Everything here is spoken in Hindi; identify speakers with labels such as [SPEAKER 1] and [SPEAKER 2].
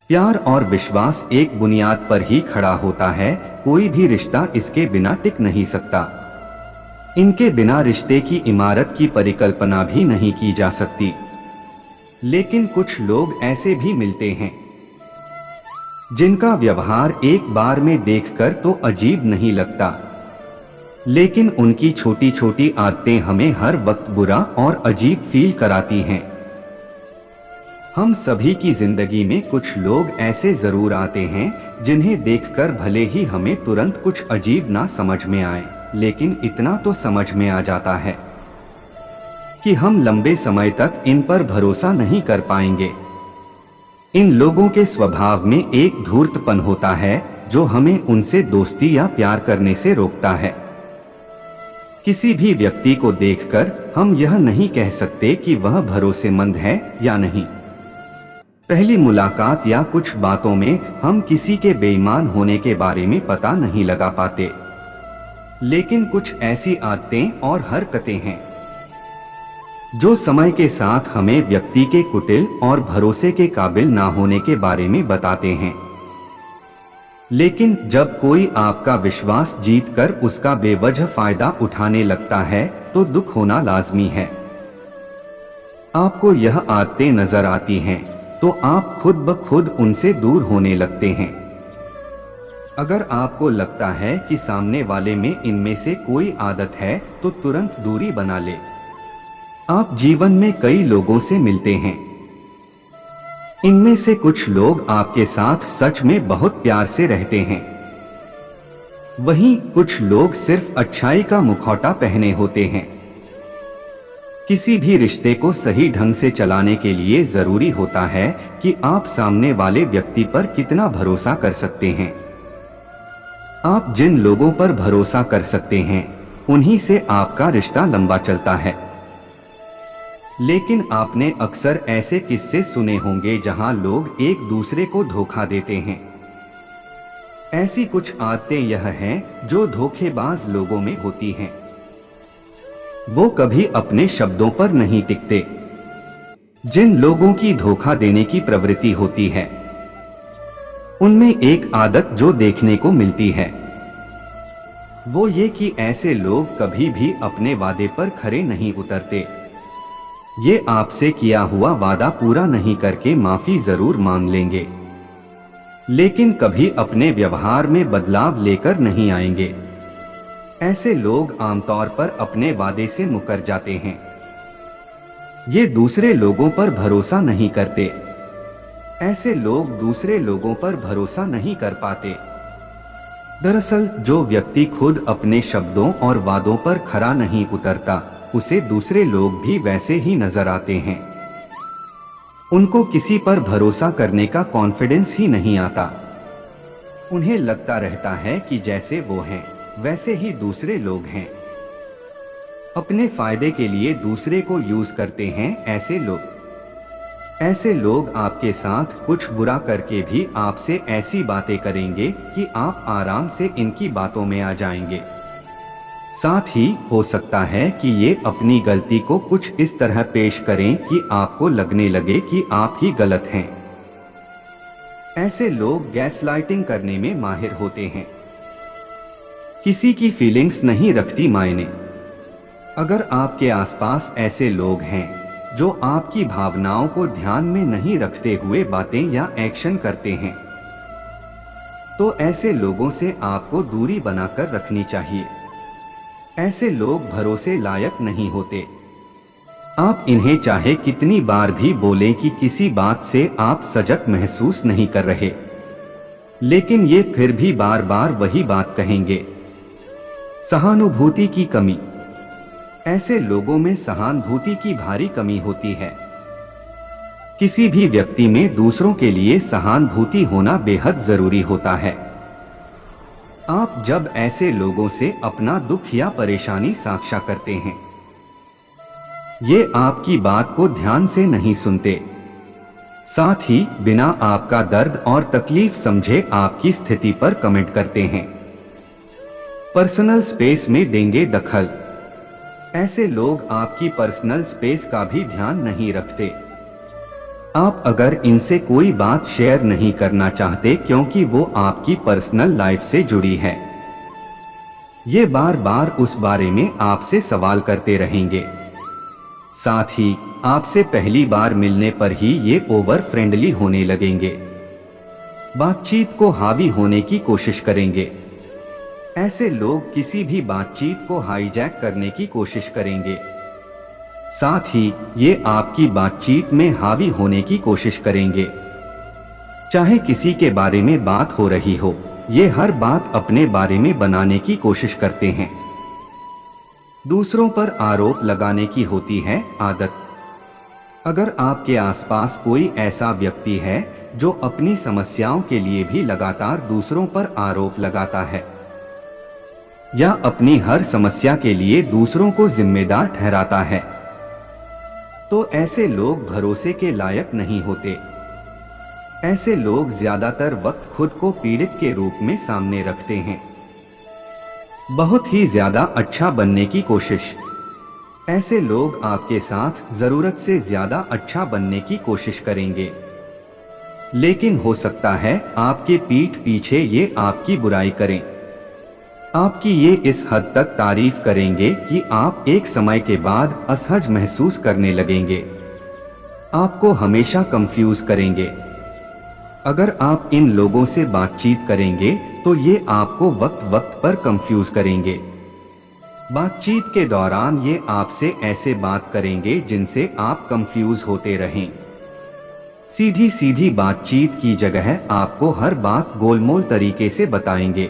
[SPEAKER 1] प्यार और विश्वास एक बुनियाद पर ही खड़ा होता है, कोई भी रिश्ता इसके बिना टिक नहीं सकता। इनके बिना रिश्ते की इमारत की परिकल्पना भी नहीं की जा सकती। लेकिन कुछ लोग ऐसे भी मिलते हैं जिनका व्यवहार एक बार में देखकर तो अजीब नहीं लगता, लेकिन उनकी छोटी छोटी आदतें हमें हर वक्त बुरा और अजीब फील कराती हैं। हम सभी की जिंदगी में कुछ लोग ऐसे जरूर आते हैं जिन्हें देखकर भले ही हमें तुरंत कुछ अजीब ना समझ में आए, लेकिन इतना तो समझ में आ जाता है कि हम लंबे समय तक इन पर भरोसा नहीं कर पाएंगे। इन लोगों के स्वभाव में एक धूर्तपन होता है जो हमें उनसे दोस्ती या प्यार करने से रोकता है। किसी भी व्यक्ति को देखकर हम यह नहीं कह सकते कि वह भरोसेमंद है या नहीं। पहली मुलाकात या कुछ बातों में हम किसी के बेईमान होने के बारे में पता नहीं लगा पाते, लेकिन कुछ ऐसी आदतें और हरकतें हैं जो समय के साथ हमें व्यक्ति के कुटिल और भरोसे के काबिल ना होने के बारे में बताते हैं। लेकिन जब कोई आपका विश्वास जीतकर उसका बेवजह फायदा उठाने लगता है तो दुख होना लाजमी है। आपको यह आदतें नजर आती हैं तो आप खुद ब खुद उनसे दूर होने लगते हैं। अगर आपको लगता है कि सामने वाले में इनमें से कोई आदत है तो तुरंत दूरी बना ले। आप जीवन में कई लोगों से मिलते हैं। इनमें से कुछ लोग आपके साथ सच में बहुत प्यार से रहते हैं, वहीं कुछ लोग सिर्फ अच्छाई का मुखौटा पहने होते हैं। किसी भी रिश्ते को सही ढंग से चलाने के लिए जरूरी होता है कि आप सामने वाले व्यक्ति पर कितना भरोसा कर सकते हैं। आप जिन लोगों पर भरोसा कर सकते हैं उन्हीं से आपका रिश्ता लंबा चलता है। लेकिन आपने अक्सर ऐसे किस्से सुने होंगे जहां लोग एक दूसरे को धोखा देते हैं। ऐसी कुछ आदतें यह हैं जो धोखेबाज लोगों में होती हैं। वो कभी अपने शब्दों पर नहीं टिकते। जिन लोगों की धोखा देने की प्रवृत्ति होती है उनमें एक आदत जो देखने को मिलती है वो ये कि ऐसे लोग कभी भी अपने वादे पर खरे नहीं उतरते। ये आपसे किया हुआ वादा पूरा नहीं करके माफी जरूर मांग लेंगे, लेकिन कभी अपने व्यवहार में बदलाव लेकर नहीं आएंगे। ऐसे लोग आमतौर पर अपने वादे से मुकर जाते हैं। ये दूसरे लोगों पर भरोसा नहीं करते। ऐसे लोग दूसरे लोगों पर भरोसा नहीं कर पाते। दरअसल जो व्यक्ति खुद अपने शब्दों और वादों पर खरा नहीं उतरता उसे दूसरे लोग भी वैसे ही नजर आते हैं। उनको किसी पर भरोसा करने का कॉन्फिडेंस ही नहीं आता। उन्हें लगता रहता है कि जैसे वो हैं वैसे ही दूसरे लोग हैं। अपने फायदे के लिए दूसरे को यूज करते हैं ऐसे लोग आपके साथ कुछ बुरा करके भी आपसे ऐसी बातें करेंगे कि आप आराम से इनकी बातों में आ जाएंगे। साथ ही हो सकता है कि ये अपनी गलती को कुछ इस तरह पेश करें कि आपको लगने लगे कि आप ही गलत हैं। ऐसे लोग गैसलाइटिंग करने में माहिर होते हैं। किसी की फीलिंग्स नहीं रखती मायने। अगर आपके आसपास ऐसे लोग हैं जो आपकी भावनाओं को ध्यान में नहीं रखते हुए बातें या एक्शन करते हैं तो ऐसे लोगों से आपको दूरी बनाकर रखनी चाहिए। ऐसे लोग भरोसे लायक नहीं होते। आप इन्हें चाहे कितनी बार भी बोलें कि किसी बात से आप सजग महसूस नहीं कर रहे, लेकिन ये फिर भी बार बार वही बात कहेंगे। सहानुभूति की कमी। ऐसे लोगों में सहानुभूति की भारी कमी होती है। किसी भी व्यक्ति में दूसरों के लिए सहानुभूति होना बेहद जरूरी होता है। आप जब ऐसे लोगों से अपना दुख या परेशानी साझा करते हैं, ये आपकी बात को ध्यान से नहीं सुनते, साथ ही बिना आपका दर्द और तकलीफ समझे आपकी स्थिति पर कमेंट करते हैं। पर्सनल स्पेस में देंगे दखल। ऐसे लोग आपकी पर्सनल स्पेस का भी ध्यान नहीं रखते। आप अगर इनसे कोई बात शेयर नहीं करना चाहते क्योंकि वो आपकी पर्सनल लाइफ से जुड़ी है, ये बार बार उस बारे में आपसे सवाल करते रहेंगे। साथ ही आपसे पहली बार मिलने पर ही ये ओवर फ्रेंडली होने लगेंगे, बातचीत को हावी होने की कोशिश करेंगे। ऐसे लोग किसी भी बातचीत को हाईजैक करने की कोशिश करेंगे। साथ ही ये आपकी बातचीत में हावी होने की कोशिश करेंगे। चाहे किसी के बारे में बात हो रही हो, ये हर बात अपने बारे में बनाने की कोशिश करते हैं। दूसरों पर आरोप लगाने की होती है आदत। अगर आपके आसपास कोई ऐसा व्यक्ति है जो अपनी समस्याओं के लिए भी लगातार दूसरों पर आरोप लगाता है या अपनी हर समस्या के लिए दूसरों को जिम्मेदार ठहराता है, तो ऐसे लोग भरोसे के लायक नहीं होते। ऐसे लोग ज्यादातर वक्त खुद को पीड़ित के रूप में सामने रखते हैं, बहुत ही ज्यादा अच्छा बनने की कोशिश। ऐसे लोग आपके साथ जरूरत से ज्यादा अच्छा बनने की कोशिश करेंगे, लेकिन हो सकता है आपके पीठ पीछे ये आपकी बुराई करें। आपकी ये इस हद तक तारीफ करेंगे कि आप एक समय के बाद असहज महसूस करने लगेंगे। आपको हमेशा कंफ्यूज करेंगे। अगर आप इन लोगों से बातचीत करेंगे तो ये आपको वक्त वक्त पर कंफ्यूज करेंगे। बातचीत के दौरान ये आपसे ऐसे बात करेंगे जिनसे आप कंफ्यूज होते रहें। सीधी सीधी बातचीत की जगह आपको हर बात गोलमोल तरीके से बताएंगे।